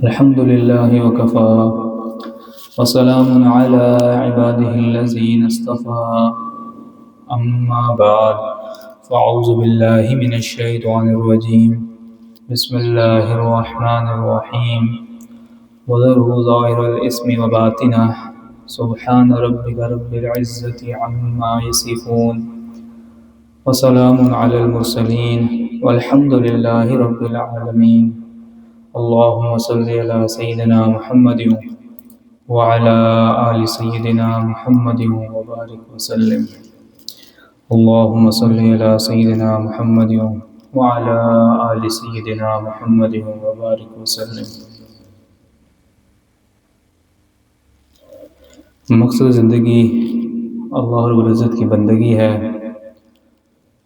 الحمد لله وكفى وسلام على عباده الذين اصطفى أما بعد فأعوذ بالله من الشيطان الرجيم بسم الله الرحمن الرحيم وذروا ظاهر الإثم وباطنه سبحان ربك رب العزة عما يصفون وسلام على المرسلين والحمد لله رب العالمين اللهم صل على سيدنا محمد وعلى آل سيدنا محمد وبارك وسلم اللهم صل على سيدنا محمد وعلى آل سيدنا محمد وبارك وسلم۔ مقصد زندگی اللہ رب العزت کی بندگی ہے،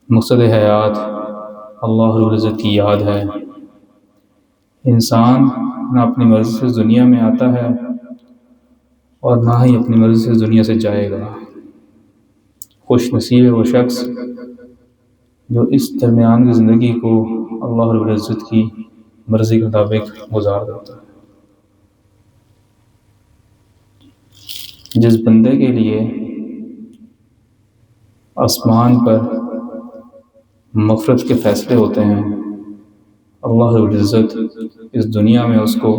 مقصد حیات اللہ رب العزت کی یاد ہے۔ انسان نہ اپنی مرضی سے دنیا میں آتا ہے اور نہ ہی اپنی مرضی سے دنیا سے جائے گا۔ خوش نصیب ہے وہ شخص جو اس درمیان کی زندگی کو اللہ رب العزت کی مرضی کے مطابق گزار دیتا ہے۔ جس بندے کے لیے آسمان پر مغفرت کے فیصلے ہوتے ہیں، اللہ رب العزت اس دنیا میں اس کو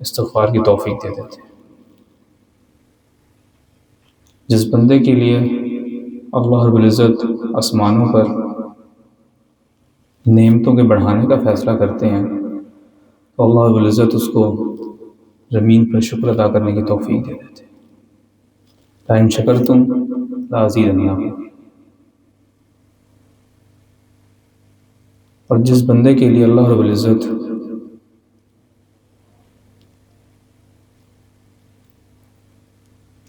استغفار کی توفیق دے دیتے ہیں۔ جس بندے کے لیے اللہ رب العزت آسمانوں پر نعمتوں کے بڑھانے کا فیصلہ کرتے ہیں تو اللہ رب العزت اس کو زمین پر شکر ادا کرنے کی توفیق دے دیتے ہیں۔ لَئِن شَكَرْتُمْ لَأَزِيدَنَّكُمْ۔ اور جس بندے کے لیے اللہ رب العزت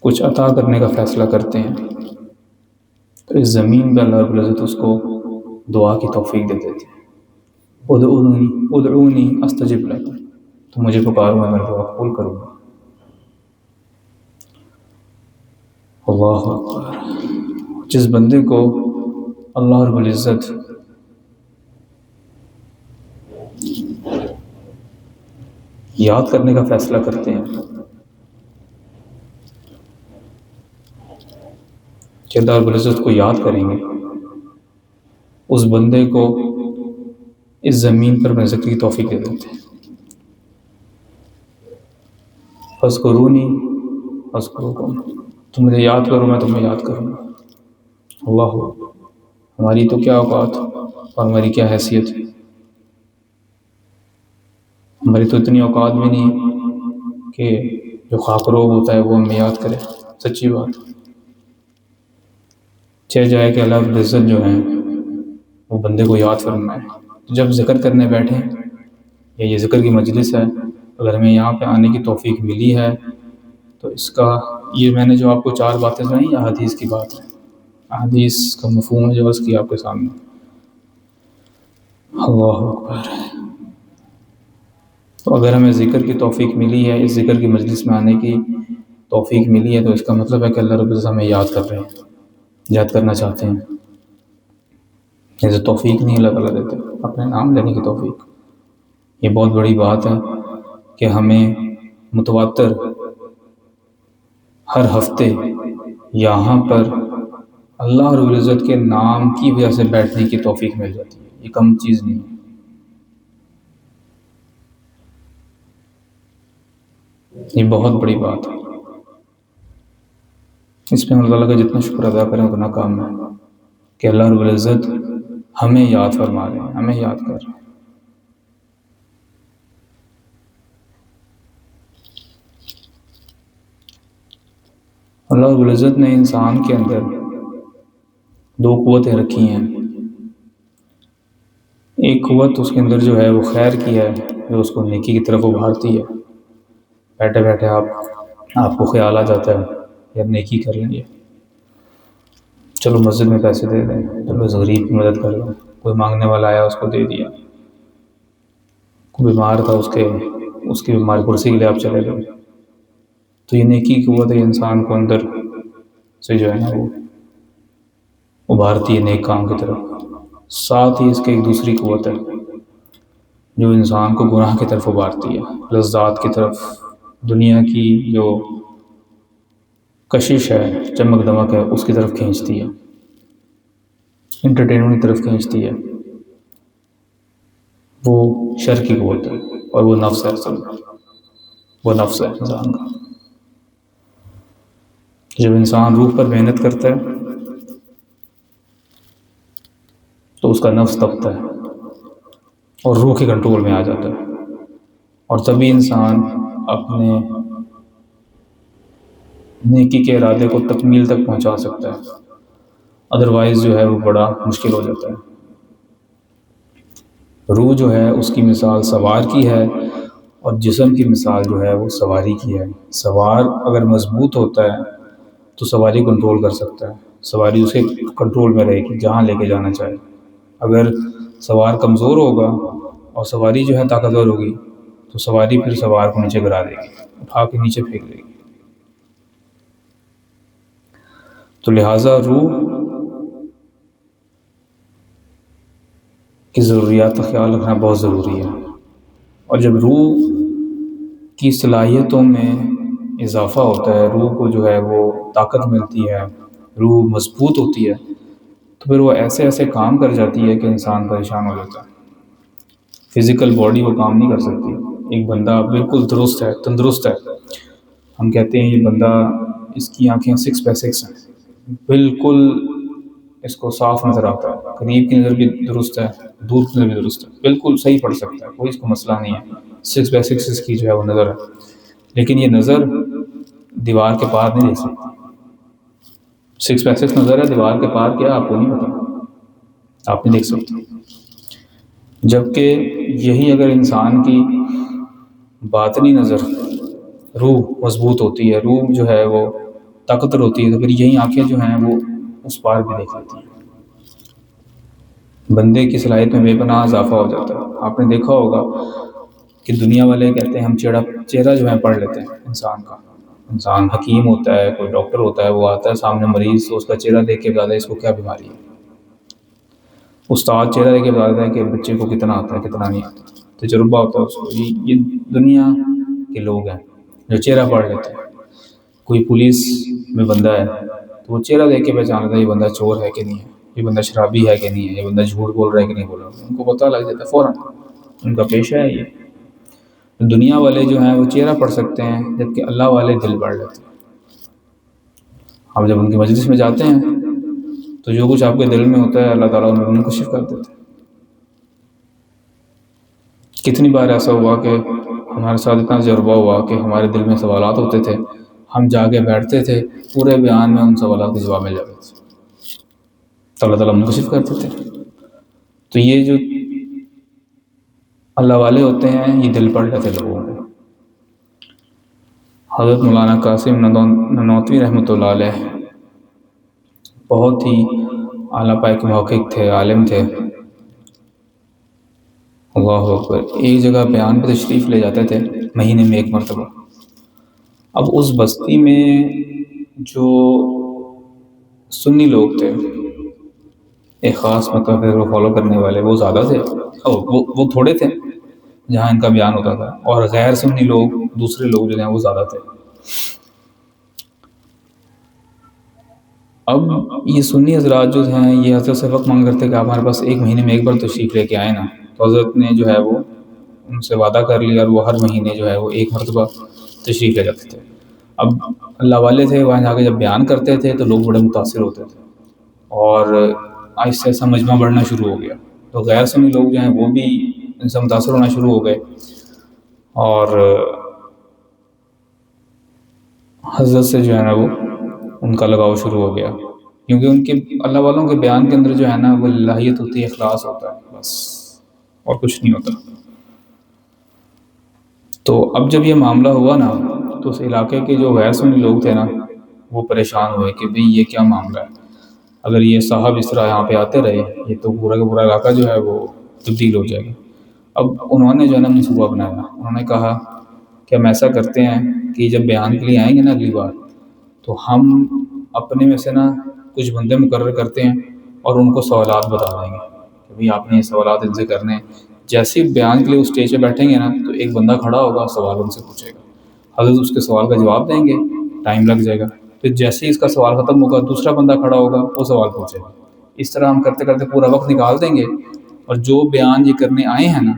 کچھ عطا کرنے کا فیصلہ کرتے ہیں تو اس زمین پہ اللہ رب العزت اس کو دعا کی توفیق دے دیتے ہیں۔ ادعونی استجب لکم، تو مجھے پکارو میں دعا قبول کروں گا۔ اللہ اکبر۔ جس بندے کو اللہ رب العزت یاد کرنے کا فیصلہ کرتے ہیں کہ اللہ رب العزت کو یاد کریں گے، اس بندے کو اس زمین پر اپنے ذکر کی توفیق دے دیتے ہیں۔ فاذکرونی اذکرکم، تم مجھے یاد کرو میں تمہیں یاد کروں گا۔ اللہ اکبر۔ ہماری تو کیا اوقات اور ہماری کیا حیثیت ہے، ہماری تو اتنی اوقات بھی نہیں کہ جو خاک روب ہوتا ہے وہ ہمیں یاد کرے۔ سچی بات چاہ جائے کہ اللہ رب العزت جو ہیں وہ بندے کو یاد فرمائے۔ جب ذکر کرنے بیٹھیں یا یہ ذکر کی مجلس ہے، اگر ہمیں یہاں پہ آنے کی توفیق ملی ہے تو اس کا یہ میں نے جو آپ کو 4 باتیں سنائیں یہ حدیث کی بات ہے، حدیث کا مفہوم ہے جو عرض کیا آپ کے سامنے۔ اللہ اکبر۔ تو اگر ہمیں ذکر کی توفیق ملی ہے، اس ذکر کی مجلس میں آنے کی توفیق ملی ہے تو اس کا مطلب ہے کہ اللہ رب العزت ہمیں یاد کر رہے ہیں، یاد کرنا چاہتے ہیں۔ یہ توفیق نہیں اللہ تعالیٰ دیتے، اپنے نام لینے کی توفیق۔ یہ بہت بڑی بات ہے کہ ہمیں متواتر ہر ہفتے یہاں پر اللہ رب العزت کے نام کی وجہ سے بیٹھنے کی توفیق مل جاتی ہے، یہ کم چیز نہیں ہے۔ یہ بہت بڑی بات ہے، اس پہ اللہ تعالیٰ کا جتنا شکر ادا کریں اتنا کام ہے کہ اللہ رب العزت ہمیں یاد فرما رہے ہیں، ہمیں یاد کر رہے ہیں۔ اللہ رب العزت نے انسان کے اندر 2 قوتیں رکھی ہیں۔ ایک قوت اس کے اندر جو ہے وہ خیر کی ہے، جو اس کو نیکی کی طرف ابھارتی ہے۔ بیٹھے بیٹھے آپ کو خیال آ جاتا ہے یا نیکی کر لیں گے، چلو مسجد میں پیسے دے دیں، چلو غریب کی مدد کر لیں، کوئی مانگنے والا آیا اس کو دے دیا، کوئی بیمار تھا اس کی بیمار کرسی کے لیے آپ چلے گئے۔ تو یہ نیکی کی قوت ہے، انسان کو اندر سے جو ہے نا وہ ابھارتی ہے نیک کام کی طرف۔ ساتھ ہی اس کے ایک دوسری قوت ہے جو انسان کو گناہ کی طرف ابھارتی ہے، لذات کی طرف، دنیا کی جو کشش ہے، چمک دمک ہے، اس کی طرف کھینچتی ہے، انٹرٹینمنٹ کی طرف کھینچتی ہے، وہ شر کی قوت ہے، اور وہ نفس ہے اصل میں، وہ نفس ہے انسان کا۔ جب انسان روح پر محنت کرتا ہے تو اس کا نفس دبتا ہے اور روح کے کنٹرول میں آ جاتا ہے، اور تبھی انسان اپنے نیکی کے ارادے کو تکمیل تک پہنچا سکتا ہے، ادروائز جو ہے وہ بڑا مشکل ہو جاتا ہے۔ روح جو ہے اس کی مثال سوار کی ہے، اور جسم کی مثال جو ہے وہ سواری کی ہے۔ سوار اگر مضبوط ہوتا ہے تو سواری کنٹرول کر سکتا ہے، سواری اسے کنٹرول میں رہے گی جہاں لے کے جانا چاہے۔ اگر سوار کمزور ہوگا اور سواری جو ہے طاقتور ہوگی تو سواری پھر سوار کو نیچے گرا دے گی، اٹھا کے نیچے پھینک دے گی۔ تو لہٰذا روح کی ضروریات کا خیال رکھنا بہت ضروری ہے، اور جب روح کی صلاحیتوں میں اضافہ ہوتا ہے، روح کو جو ہے وہ طاقت ملتی ہے، روح مضبوط ہوتی ہے، تو پھر وہ ایسے ایسے کام کر جاتی ہے کہ انسان پریشان ہو جاتا ہے۔ فزیکل باڈی وہ کام نہیں کر سکتی۔ ایک بندہ بالکل درست ہے، تندرست ہے، ہم کہتے ہیں یہ بندہ، اس کی آنکھیں 6/6 ہیں، بالکل اس کو صاف نظر آتا ہے، قریب کی نظر بھی درست ہے، دور کی نظر بھی درست ہے، بالکل صحیح پڑھ سکتا ہے، کوئی اس کو مسئلہ نہیں ہے، 6/6 اس کی جو ہے وہ نظر ہے۔ لیکن یہ نظر دیوار کے پار نہیں دیکھ سکتی۔ 6/6 نظر ہے، دیوار کے پار کیا آپ کو نہیں پتا، آپ نہیں دیکھ سکتے۔ جبکہ یہی اگر انسان کی باطنی نظر، روح مضبوط ہوتی ہے، روح جو ہے وہ طاقتور ہوتی ہے، تو پھر یہی آنکھیں جو ہیں وہ اس پار بھی دیکھ لیتی ہیں۔ بندے کی صلاحیت میں بے پناہ اضافہ ہو جاتا ہے۔ آپ نے دیکھا ہوگا کہ دنیا والے کہتے ہیں ہم چہرہ جو ہے پڑھ لیتے ہیں انسان کا۔ انسان حکیم ہوتا ہے، کوئی ڈاکٹر ہوتا ہے، وہ آتا ہے سامنے مریض تو اس کا چہرہ دیکھ کے بتا دے اس کو کیا بیماری ہے۔ استاد چہرہ دیکھ کے بتا دیتا ہے کہ بچے کو کتنا آتا ہے کتنا نہیں آتا، تجربہ ہوتا ہے اس کو۔ یہ دنیا کے لوگ ہیں جو چہرہ پڑھ لیتے ہیں۔ کوئی پولیس میں بندہ ہے تو وہ چہرہ دیکھ کے پہچان لیتا ہے یہ بندہ چور ہے کہ نہیں ہے، یہ بندہ شرابی ہے کہ نہیں ہے، یہ بندہ جھوٹ بول رہا ہے کہ نہیں بول رہا ہے، ان کو پتہ لگ جاتا ہے فوراً، ان کا پیشہ ہے یہ۔ دنیا والے جو ہیں وہ چہرہ پڑھ سکتے ہیں، جبکہ اللہ والے دل پڑھ لیتے ہیں۔ آپ جب ان کی مجلس میں جاتے ہیں تو جو کچھ آپ کے دل میں ہوتا ہے اللہ تعالیٰ انہیں منکشف کر دیتے ہیں۔ کتنی بار ایسا ہوا کہ ہمارے ساتھ اتنا تجربہ ہوا کہ ہمارے دل میں سوالات ہوتے تھے، ہم جا کے بیٹھتے تھے، پورے بیان میں ان سوالات کے جواب مل جاتے تھے، تو اللہ تعالیٰ منکشف کرتے تھے۔ تو یہ جو اللہ والے ہوتے ہیں یہ دل پڑھ لیتے لوگوں کو۔ حضرت مولانا قاسم نانوتوی رحمۃ اللہ علیہ بہت ہی اعلیٰ پائے کے محقق تھے، عالم تھے، اللہ اکبر۔ ایک جگہ بیان پہ تشریف لے جاتے تھے مہینے میں 1 مرتبہ۔ اب اس بستی میں جو سنی لوگ تھے، ایک خاص مطلب وہ فالو کرنے والے، وہ زیادہ تھے، وہ تھوڑے تھے جہاں ان کا بیان ہوتا تھا، اور غیر سنی لوگ، دوسرے لوگ جو ہیں وہ زیادہ تھے۔ اب یہ سنی حضرات جو ہیں یہ حضرت سے وقت مانگ کرتے کہ آپ ہمارے پاس 1 مہینے میں 1 بار تشریف لے کے آئیں نا، تو حضرت نے جو ہے وہ ان سے وعدہ کر لیا، اور وہ ہر مہینے جو ہے وہ 1 مرتبہ تشریف لے جاتے تھے۔ اب اللہ والے تھے، وہاں جا کے جب بیان کرتے تھے تو لوگ بڑے متاثر ہوتے تھے، اور آہستہ آہستہ مجمع بڑھنا شروع ہو گیا، تو غیر سنی لوگ جو ہیں وہ بھی ان سے متاثر ہونا شروع ہو گئے، اور حضرت سے جو ہے نا وہ ان کا لگاؤ شروع ہو گیا، کیونکہ ان کے اللہ والوں کے بیان کے اندر جو ہے نا وہ الہیت ہوتی ہے، اخلاص ہوتا ہے، بس اور کچھ نہیں ہوتا۔ تو اب جب یہ معاملہ ہوا نا تو اس علاقے کے جو غیر سنی لوگ تھے نا وہ پریشان ہوئے کہ بھئی یہ کیا معاملہ ہے، اگر یہ صاحب اس طرح یہاں پہ آتے رہے یہ تو پورا کا پورا علاقہ جو ہے وہ تبدیل ہو جائے گا۔ اب انہوں نے جو ہے نا منصوبہ بنایا، انہوں نے کہا کہ ہم ایسا کرتے ہیں کہ جب بیان کے لیے آئیں گے نا اگلی بار، تو ہم اپنے میں سے نا کچھ بندے مقرر کرتے ہیں اور ان کو سوالات بتا دیں گے کہ بھئی آپ نے یہ سوالات ان سے کرنے ہیں، جیسے ہی بیان کے لیے وہ اسٹیج پہ بیٹھیں گے نا تو ایک بندہ کھڑا ہوگا، سوال ان سے پوچھے گا، حضرت اس کے سوال کا جواب دیں گے، ٹائم لگ جائے گا، پھر جیسے ہی اس کا سوال ختم ہوگا دوسرا بندہ کھڑا ہوگا، وہ سوال پوچھے گا۔ اس طرح ہم کرتے کرتے پورا وقت نکال دیں گے، اور جو بیان یہ کرنے آئے ہیں نا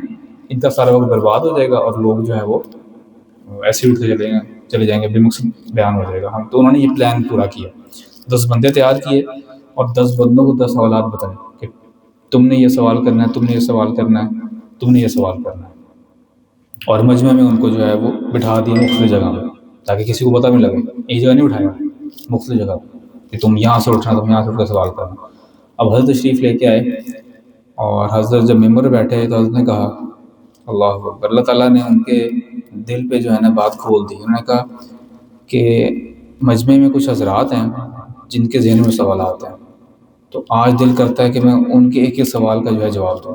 ان کا سارا وقت برباد ہو جائے گا، اور لوگ جو ہے وہ ایسے اٹھتے چلے جائیں گے، بے مقصد بیان ہو جائے گا۔ ہم تو انہوں نے یہ پلان پورا کیا، 10 بندے تیار کیے اور 10 بندوں کو 10 سوالات بتائے کہ تم نے یہ سوال کرنا ہے، تم نے یہ سوال کرنا ہے، تم نے یہ سوال کرنا ہے، اور مجمع میں ان کو جو ہے وہ بٹھا دیا مختلف جگہ میں، تاکہ کسی کو پتہ بھی لگے، ایک جگہ نہیں بٹھایا، مختلف جگہ کہ تم یہاں سے اٹھنا، تم یہاں سے اٹھ کر سوال کرنا۔ اب حضرت تشریف لے کے آئے، اور حضرت جب ممبر پہ بیٹھے تو حضرت نے کہا اللہ اکبر، اللہ تعالیٰ نے ان کے دل پہ جو ہے نا بات کھول دی۔ انہوں نے کہا کہ مجمع میں کچھ حضرات ہیں جن کے ذہن میں سوالات ہیں، تو آج دل کرتا ہے کہ میں ان کے ایک ایک سوال کا جو ہے جواب دوں۔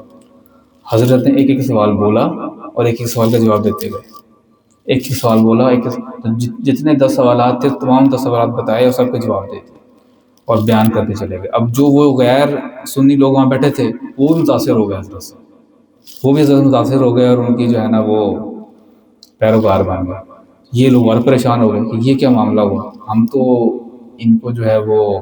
حضرت نے ایک ایک سوال بولا اور ایک ایک سوال کا جواب دیتے گئے، ایک ایک سوال بولا، جتنے 10 سوالات تھے تمام 10 سوالات بتائے اور سب کے جواب دیتے اور بیان کرتے چلے گئے۔ اب جو وہ غیر سنی لوگ وہاں بیٹھے تھے وہ بھی متاثر ہو گئے حضرت سے، وہ بھی حضرت متاثر ہو گئے، اور ان کی جو ہے نا وہ پیروکار بن گئے۔ یہ لوگ اور پریشان ہو گئے کہ یہ کیا معاملہ ہوا، ہم تو ان کو جو ہے وہ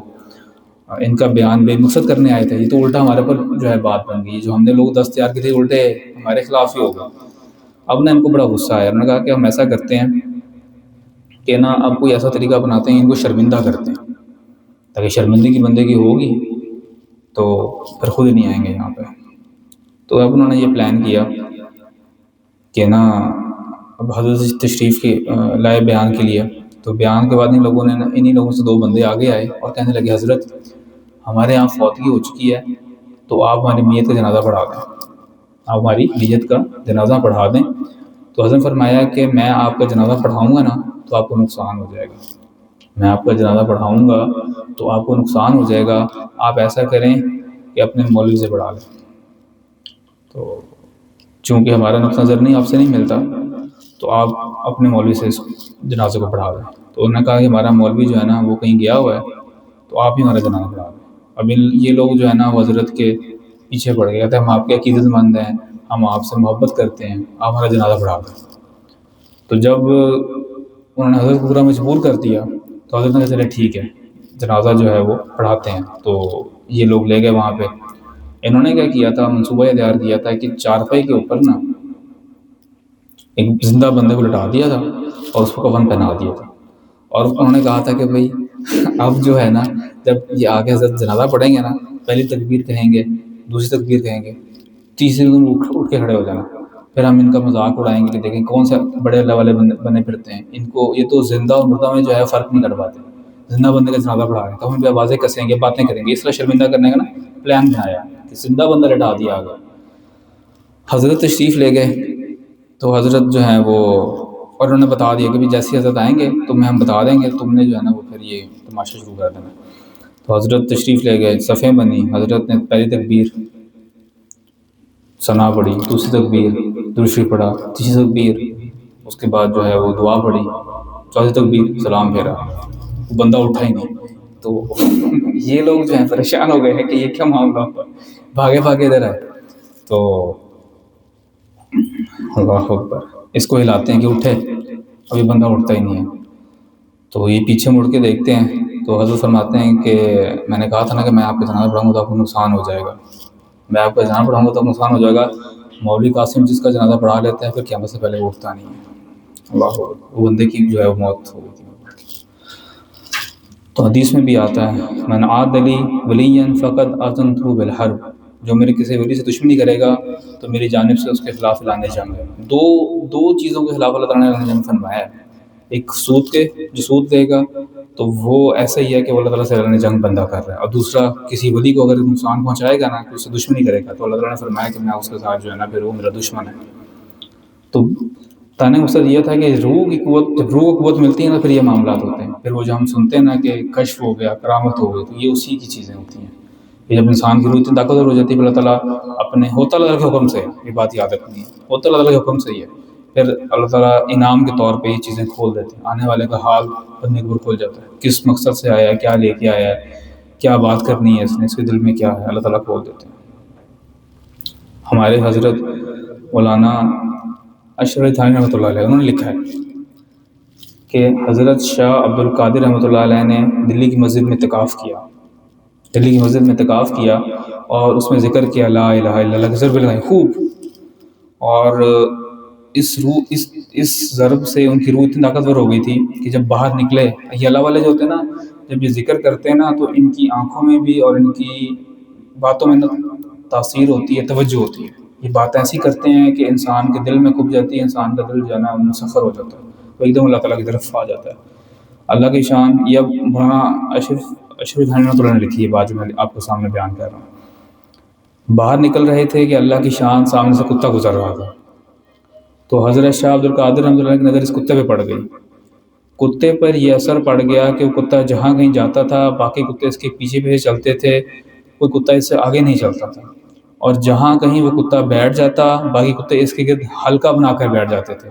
ان کا بیان بے مقصد کرنے آئے تھے، یہ تو الٹا ہمارے پر جو ہے بات بن گئی، جو ہم نے لوگ 10 تیار کی تھے الٹے ہمارے خلاف ہی ہوگا۔ اب نا ان کو بڑا غصہ آیا، انہوں نے کہا کہ ہم ایسا کرتے ہیں کہ نا اب کوئی ایسا طریقہ اپناتے ہیں، ان کو شرمندہ کرتے ہیں، تاکہ شرمندگی بندگی ہوگی تو پھر خود نہیں آئیں گے یہاں پہ۔ تو اب انہوں نے یہ پلان کیا کہ نا اب حضرت تشریف کی لائے بیان کے لیے، تو بیان کے بعد انہی لوگوں سے 2 بندے آگے آئے اور کہنے لگے حضرت ہمارے یہاں فوتگی ہو چکی ہے، تو آپ ہماری میت کا جنازہ پڑھا دیں، آپ ہماری میت کا جنازہ پڑھا دیں۔ تو حضرت نے فرمایا کہ میں آپ کا جنازہ پڑھاؤں گا نا تو آپ کو نقصان ہو جائے گا، میں آپ کا جنازہ پڑھاؤں گا تو آپ کو نقصان ہو جائے گا، آپ ایسا کریں کہ اپنے مولوی سے پڑھا لیں۔ تو چونکہ ہمارا نقص نظر نہیں آپ سے نہیں ملتا، تو آپ اپنے مولوی سے اس جنازے کو پڑھا دیں۔ تو انہوں نے کہا کہ ہمارا مولوی جو ہے نا وہ کہیں گیا ہوا ہے، تو آپ ہی ہمارا جنازہ پڑھا دیں۔ اب یہ لوگ جو ہے نا وہ حضرت کے پیچھے پڑ گئے، کہتے ہیں ہم آپ کے عقیدت مند ہیں، ہم آپ سے محبت کرتے ہیں، آپ ہمارا جنازہ پڑھا دیں۔ تو جب انہوں نے حضرت کو پورا مجبور کر دیا تو حضرت نے کہا چلے ٹھیک ہے جنازہ جو ہے وہ پڑھاتے ہیں۔ تو یہ لوگ لے گئے وہاں پہ، انہوں نے کیا کیا تھا، منصوبہ یہ تیار کیا تھا کہ چارپائی کے اوپر نا ایک زندہ بندے کو لٹا دیا تھا اور اس کو کفن پہنا دیا تھا، اور انہوں نے کہا تھا کہ بھائی اب جو ہے نا جب یہ آگے حضرت جنازہ پڑھیں گے نا، پہلی تکبیر کہیں گے، دوسری تکبیر کہیں گے، تیسری دن اٹھ کے کھڑے ہو جانا، پھر ہم ان کا مذاق اڑائیں گے کہ دیکھیں کون سے بڑے اللہ والے بنے پھرتے ہیں، ان کو یہ تو زندہ اور مردہ میں جو ہے فرق نہیں کر پاتے، زندہ بندے کا جنازہ پڑھا رہے ہیں تو ہم ان پہ آوازیں کسیں گے، باتیں کریں گے، اس طرح شرمندہ کرنے کا نا پلان بنایا کہ زندہ بندہ لٹا دیا آگے۔ حضرت تشریف لے گئے تو حضرت جو ہیں وہ، اور انہوں نے بتا دیا کہ بھی جیسے حضرت آئیں گے تمہیں ہم بتا دیں گے، تم نے جو ہے نا وہ پھر یہ تماشا شروع کر دینا۔ تو حضرت تشریف لے گئے، صفیں بنی، حضرت نے پہلی تکبیر ثنا پڑھی، دوسری تکبیر دوسری پڑھا، تیسری تکبیر اس کے بعد جو ہے وہ دعا پڑھی، چوتھی تکبیر سلام پھیرا، وہ بندہ اٹھا ہی نہیں۔ تو یہ لوگ جو ہیں پریشان ہو گئے ہیں کہ یہ کیا معاملہ ہوتا ہے، بھاگے بھاگے ادھر آئے، تو اللہ اکبر اس کو ہلاتے ہیں کہ اٹھے، ابھی بندہ اٹھتا ہی نہیں ہے۔ تو یہ پیچھے مڑ کے دیکھتے ہیں تو حضرت فرماتے ہیں کہ میں نے کہا تھا نا کہ میں آپ کا جنازہ پڑھاؤں گا تو آپ کو نقصان ہو جائے گا، میں آپ کا جنازہ پڑھاؤں گا تو نقصان ہو جائے گا۔ مولوی قاسم جس کا جنازہ پڑھا لیتا ہے پھر قیامت سے پہلے وہ اٹھتا نہیں ہے۔ اللہ اکبر، وہ بندے کی جو ہے وہ موت ہو گئی تھی۔ تو حدیث میں بھی آتا ہے من عاد لی ولیا فقد اذنته بالحرب، جو میرے کسی ولی سے دشمنی کرے گا تو میری جانب سے اس کے خلاف اعلان جنگ ہے۔ دو چیزوں کے خلاف اللہ تعالیٰ نے اعلان جنگ فرمایا ہے، ایک سود کے جو سود دے گا تو وہ ایسا ہی ہے کہ وہ اللہ تعالیٰ سے اعلان جنگ بندہ کر رہا ہے، اور دوسرا کسی ولی کو اگر نقصان پہنچائے گا نا تو اس سے دشمنی کرے گا تو اللہ تعالیٰ نے فرمایا کہ میں اس کے ساتھ جو ہے نا پھر وہ میرا دشمن ہے۔ تو تانے مقصد یہ تھا کہ روح کی قوت، جب روح کو قوت ملتی ہے نا پھر یہ معاملات ہوتے ہیں، پھر وہ جو ہم سنتے ہیں نا کہ کشف ہو گیا، کرامت ہو گئی، تو یہ اسی کی چیزیں ہوتی ہیں۔ یہ جب انسان کی روح اتنی طاقتور ہو جاتی ہے اللہ تعالیٰ اپنے ہوتا اللہ کے حکم سے، یہ بات یاد رکھنی ہے، ہوتا اللہ کے حکم سے ہی ہے، پھر اللہ تعالیٰ انعام کے طور پہ یہ چیزیں کھول دیتے ہیں، آنے والے کا حال بندے کے اوپر کھول جاتا ہے، کس مقصد سے آیا ہے، کیا لے کے آیا ہے، کیا بات کرنی ہے اس نے، اس کے دل میں کیا ہے، اللہ تعالیٰ کھول دیتے ہیں۔ ہمارے حضرت مولانا اشرف علی تھانوی رحمۃ اللہ علیہ انہوں نے لکھا ہے کہ حضرت شاہ عبد القادر رحمۃ اللہ علیہ نے دلی کی مسجد میں اعتکاف کیا، دلی کی مسجد میں اعتکاف کیا اور اس میں ذکر کیا لا الہ الا اللہ کی ضرب لگائی خوب، اور اس ضرب سے ان کی روح اتنی طاقتور ہو گئی تھی کہ جب باہر نکلے، یہ اللہ والے جو ہوتے ہیں نا جب یہ ذکر کرتے ہیں نا تو ان کی آنکھوں میں بھی اور ان کی باتوں میں نا تاثیر ہوتی ہے، توجہ ہوتی ہے، یہ بات ایسی کرتے ہیں کہ انسان کے دل میں کھپ جاتی ہے، انسان کا دل جو ہے نا مسخر ہو جاتا ہے، وہ ایک دم اللہ تعالیٰ کی طرف آ جاتا ہے۔ اللہ کی شان یہ مولانا اشرف تھانوی رحمۃ اللہ نے لکھی ہے بات جو میں آپ کے سامنے بیان کر رہا ہوں۔ باہر نکل رہے تھے کہ اللہ کی شان سامنے سے کتا گزر رہا تھا، تو حضرت شاہ عبد القادر رحمۃ اللہ کی نظر اس کتے پہ پڑ گئی، کتے پر یہ اثر پڑ گیا کہ وہ کتا جہاں کہیں جاتا تھا باقی کتے اس کے پیچھے پیچھے چلتے تھے، کوئی کتا اس سے آگے نہیں چلتا تھا، اور جہاں کہیں وہ کتا بیٹھ جاتا باقی کتے اس کے گرد حلقہ بنا کر بیٹھ جاتے تھے۔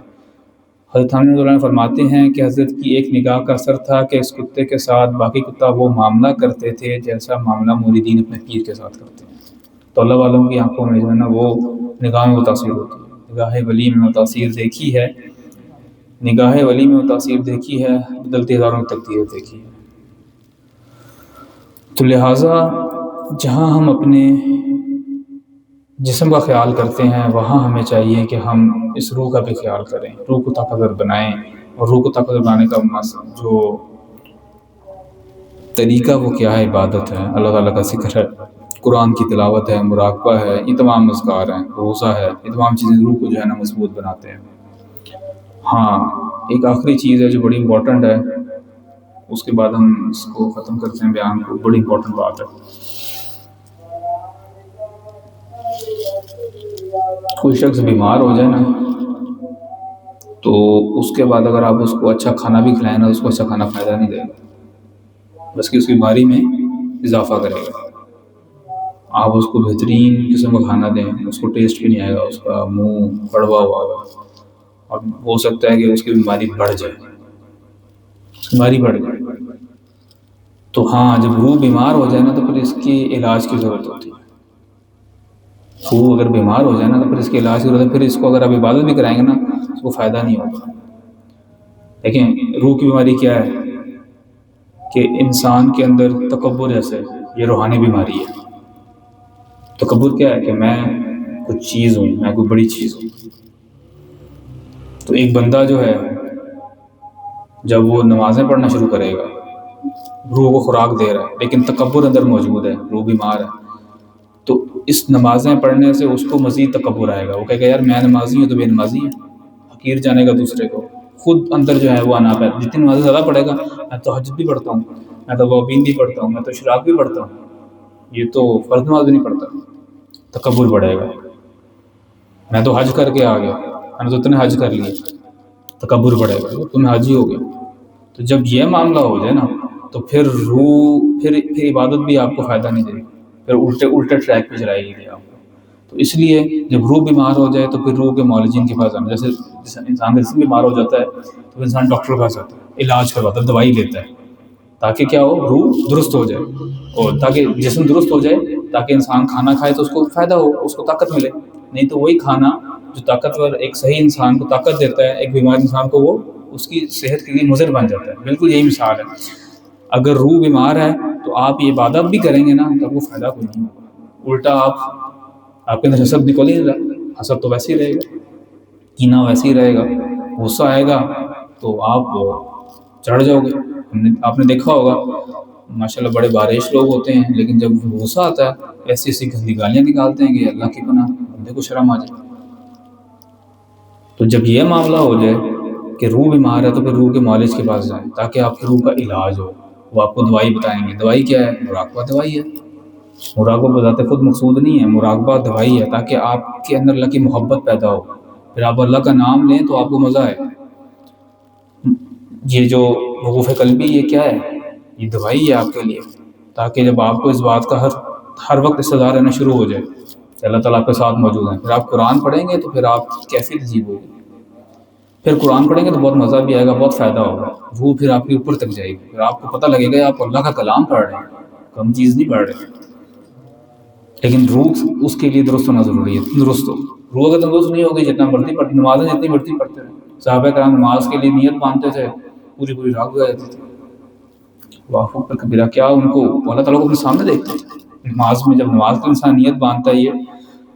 حضرت تھانوی رحمۃ اللہ فرماتے ہیں کہ حضرت کی ایک نگاہ کا اثر تھا کہ اس کتے کے ساتھ باقی کتا وہ معاملہ کرتے تھے جیسا معاملہ مریدین اپنے پیر کے ساتھ کرتے ہیں۔ تو اللہ والوں کی آنکھوں میں جو ہے نا وہ نگاہ میں وہ تاثیر ہوتی ہے، نگاہ ولی میں وہ تاثیر دیکھی ہے، نگاہ ولی میں وہ تاثیر دیکھی ہے، بدلتی ہزاروں کی تقدیر دیکھی ہے۔ تو لہٰذا جہاں ہم اپنے جسم کا خیال کرتے ہیں وہاں ہمیں چاہیے کہ ہم اس روح کا بھی خیال کریں، روح کو طاقتور بنائیں، اور روح کو طاقتور بنانے کا جو طریقہ وہ کیا ہے، عبادت ہے، اللہ تعالیٰ کا ذکر ہے، قرآن کی تلاوت ہے، مراقبہ ہے، یہ تمام اذکار ہیں، روزہ ہے، یہ تمام چیزیں روح کو جو ہے نا مضبوط بناتے ہیں۔ ہاں ایک آخری چیز ہے جو بڑی امپورٹنٹ ہے، اس کے بعد ہم اس کو ختم کرتے ہیں بیان کو، بڑی امپورٹنٹ بات ہے۔ کوئی شخص بیمار ہو جائے نا تو اس کے بعد اگر آپ اس کو اچھا کھانا بھی کھلائیں نا، اس کو اچھا کھانا فائدہ نہیں دے گا، بس کہ اس کی بیماری میں اضافہ کرے گا۔ آپ اس کو بہترین قسم کا کھانا دیں، اس کو ٹیسٹ بھی نہیں آئے گا، اس کا منہ کڑوا ہوا ہوگا، اور ہو سکتا ہے کہ اس کی بیماری بڑھ جائے، بیماری بڑھ جائے۔ تو ہاں جب روح بیمار ہو جائے نا تو پھر اس کی علاج کی ضرورت ہوتی ہے، روح اگر بیمار ہو جائے نا تو پھر اس کے علاج کی ضرورت ہے، پھر اس کو اگر آپ عبادت بھی کرائیں گے نا اس کو فائدہ نہیں ہوگا۔ دیکھیں روح کی بیماری کیا ہے کہ انسان کے اندر تکبر جیسے، یہ روحانی بیماری ہے۔ تکبر کیا ہے کہ میں کچھ چیز ہوں، میں کوئی بڑی چیز ہوں۔ تو ایک بندہ جو ہے جب وہ نمازیں پڑھنا شروع کرے گا، روح کو خوراک دے رہا ہے لیکن تکبر اندر موجود ہے، روح بیمار ہے، تو اس نمازیں پڑھنے سے اس کو مزید تکبر آئے گا، وہ کہے گا یار میں نمازی ہوں تو بے نمازی ہے، حقیر جانے گا دوسرے کو، خود اندر جو ہے وہ آنا پہ جتنی نمازیں زیادہ پڑھے گا، میں تو تہجد بھی پڑھتا ہوں، میں تو توابین بھی پڑھتا ہوں، میں تو اشراق بھی پڑھتا ہوں، یہ تو فرض نماز بھی نہیں پڑھتا، تکبر بڑھے گا۔ میں تو حج کر کے آ گیا، میں نے تو اتنے حج کر لیے، تکبر بڑھے گا، تم حاجی ہو گیا۔ تو جب یہ معاملہ ہو جائے نا تو پھر روح پھر عبادت بھی آپ کو فائدہ نہیں دے گی، پھر الٹے ٹریک پہ چلائے گی آپ کو۔ تو اس لیے جب روح بیمار ہو جائے تو پھر روح کے معالجین کے پاس جانا، جیسے انسان کا جسم بیمار ہو جاتا ہے تو انسان ڈاکٹر کے پاس جاتا ہے، علاج کرواتا ہے، دوائی لیتا ہے تاکہ کیا ہو، روح درست ہو جائے، اور تاکہ جسم درست ہو جائے، تاکہ انسان کھانا کھائے تو اس کو فائدہ ہو، اس کو طاقت ملے۔ نہیں تو وہی کھانا جو طاقتور ایک صحیح انسان کو طاقت دیتا ہے، ایک بیمار انسان کو وہ اس کی صحت کے لیے مضر بن جاتا ہے۔ بالکل یہی مثال ہے، اگر روح بیمار ہے تو آپ یہ عبادت بھی کریں گے نا تو وہ فائدہ کوئی نہیں ہوگا، الٹا آپ کے اندر حسد نکل ہی رہا، حسد تو ویسے ہی رہے گا، کینہ ویسے ہی رہے گا، غصہ آئے گا تو آپ چڑھ جاؤ گے۔ آپ نے دیکھا ہوگا ماشاءاللہ بڑے بارش لوگ ہوتے ہیں لیکن جب غصہ آتا ہے ایسی ایسی گندی گالیاں نکالتے ہیں کہ اللہ کی پناہ، بندے کو شرم آ جائے۔ تو جب یہ معاملہ ہو جائے کہ روح بیمار ہے تو پھر روح کے معالج کے پاس جائیں تاکہ آپ کی روح کا علاج ہو، وہ آپ کو دوائی بتائیں گے۔ دوائی کیا ہے؟ مراقبہ دوائی ہے، مراقبہ بذات خود مقصود نہیں ہے، مراقبہ دوائی ہے تاکہ آپ کے اندر اللہ کی محبت پیدا ہو، پھر آپ اللہ کا نام لیں تو آپ کو مزہ آئے۔ یہ جو وقوف قلبی یہ کیا ہے؟ یہ دوائی ہے آپ کے لیے، تاکہ جب آپ کو اس بات کا ہر وقت استدار رہنا شروع ہو جائے کہ اللہ تعالیٰ آپ کے ساتھ موجود ہیں۔ پھر آپ قرآن پڑھیں گے تو پھر آپ کیفیت عجیب ہوگی، پھر قرآن پڑھیں گے تو بہت مزہ بھی آئے گا، بہت فائدہ ہوگا، وہ پھر آپ کے اوپر تک جائے گی، پھر آپ کو پتہ لگے گا آپ اللہ کا کلام پڑھ رہے ہیں، کم چیز نہیں پڑھ رہے۔ لیکن روح اس کے لیے درست ہونا ضروری ہے، درست ہو۔ روح اگر تندرست نہیں ہوگی جتنا مرضی پڑھ، نمازیں جتنی مرضی پڑھتے رہے، صحابہ کرام نماز کے لیے نیت باندھتے تھے، پوری پوری رات گزار جاتی تھی، واہ پر کبیرہ، کیا ان کو اللہ تعالیٰ کو اپنے سامنے دیکھتے تھے؟ نماز میں جب نماز کی انسان نیت باندھتا ہے یہ،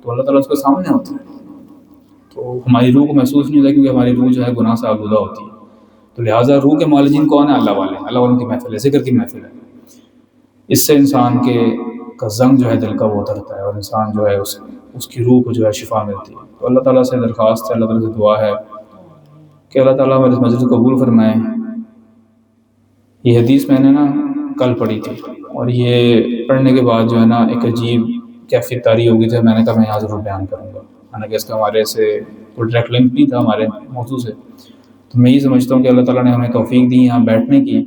تو اللہ تعالیٰ اس کے سامنے ہوتا ہے، تو ہماری روح کو محسوس نہیں ہوتا، کیونکہ ہماری روح جو ہے گناہ سے آلودہ ہوتی ہے۔ تو لہٰذا روح کے معالجین کون ہیں؟ اللہ والے، اللہ والوں کی محفل ہے، ذکر کی محفل ہے۔ اس سے انسان کا زنگ جو ہے دل کا وہ اترتا ہے، اور انسان جو ہے اس کی روح کو جو ہے شفا ملتی ہے۔ تو اللہ تعالیٰ سے درخواست ہے، اللہ تعالیٰ سے دعا ہے کہ اللہ تعالیٰ ہمارے اس مسجد کو قبول فرمائے۔ یہ حدیث میں نے نا کل پڑھی تھی، اور یہ پڑھنے کے بعد جو ہے نا ایک عجیب کیفیت طاری ہو گئی تھی، میں نے کہا میں یہاں ضرور بیان کروں گا، حالانکہ اس کا ہمارے سے کوئی ڈائریکٹ لنک نہیں تھا ہمارے موضوع سے۔ تو میں یہ سمجھتا ہوں کہ اللہ تعالیٰ نے ہمیں توفیق دی یہاں بیٹھنے کی،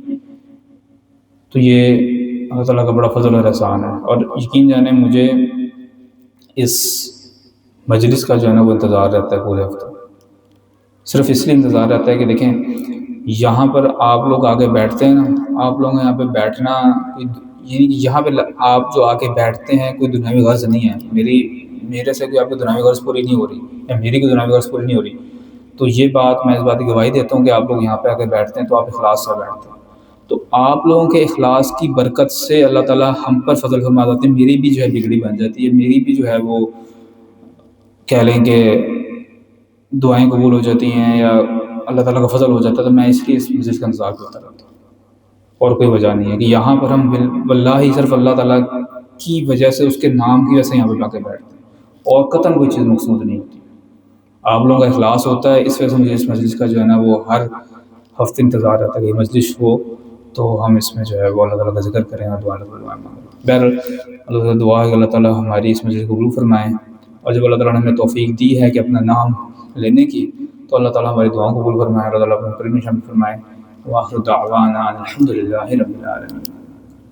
تو یہ اللہ تعالیٰ کا بڑا فضل اور احسان ہے۔ اور یقین جانے مجھے اس مجلس کا جو ہے نا وہ انتظار رہتا ہے پورے ہفتے، صرف اس لیے انتظار رہتا ہے کہ دیکھیں یہاں پر آپ لوگ آگے بیٹھتے ہیں نا، آپ لوگوں یہاں پہ بیٹھنا، یعنی کہ یہاں پہ آپ جو آگے بیٹھتے ہیں کوئی دنیاوی غرض نہیں ہے، میرے سے کوئی آپ کی دنیاوی غرض پوری نہیں ہو رہی، یا میری کوئی دنیاوی غرض پوری نہیں ہو رہی، تو یہ بات میں اس بات کی گواہی دیتا ہوں کہ آپ لوگ یہاں پہ آگے بیٹھتے ہیں تو آپ اخلاص سے بیٹھتے ہیں، تو آپ لوگوں کے اخلاص کی برکت سے اللہ تعالیٰ ہم پر فضل فرما جاتے ہیں، میری بھی جو ہے بگڑی بن جاتی ہے، میری بھی جو ہے وہ کہہ لیں کہ دعائیں قبول ہو جاتی ہیں، یا اللہ تعالیٰ کا فضل ہو جاتا ہے۔ تو میں اس لیے اس مجلس کا انتظار کرتا رہتا ہوں، اور کوئی وجہ نہیں ہے کہ یہاں پر ہم واللہ ہی صرف اللہ تعالیٰ کی وجہ سے، اس کے نام کی وجہ سے یہاں پہ آ کے بیٹھتے ہیں، اور قطعاً کوئی چیز مقصود نہیں ہوتی۔ آپ لوگوں کا اخلاص ہوتا ہے، اس وجہ سے مجھے اس مجلس کا جو ہے نا وہ ہر ہفتے انتظار رہتا ہے کہ مجلس ہو تو ہم اس میں جو ہے وہ اللہ تعالیٰ کا ذکر کریں اور دعا مانگیں۔ بہرحال اللہ تعالیٰ دعا ہے کہ اللہ تعالیٰ ہماری اس مجلس کو قبول فرمائیں، اور جب اللہ تعالیٰ نے ہمیں توفیق دی ہے کہ اپنا نام لینے کی، تو اللہ تعالیٰ ہماری دعاؤں کو قبول فرمائے، اللہ تعالیٰ اپنے کریم میں شامل فرمائے۔ وآخر دعوانا الحمد للہ رب العالمین۔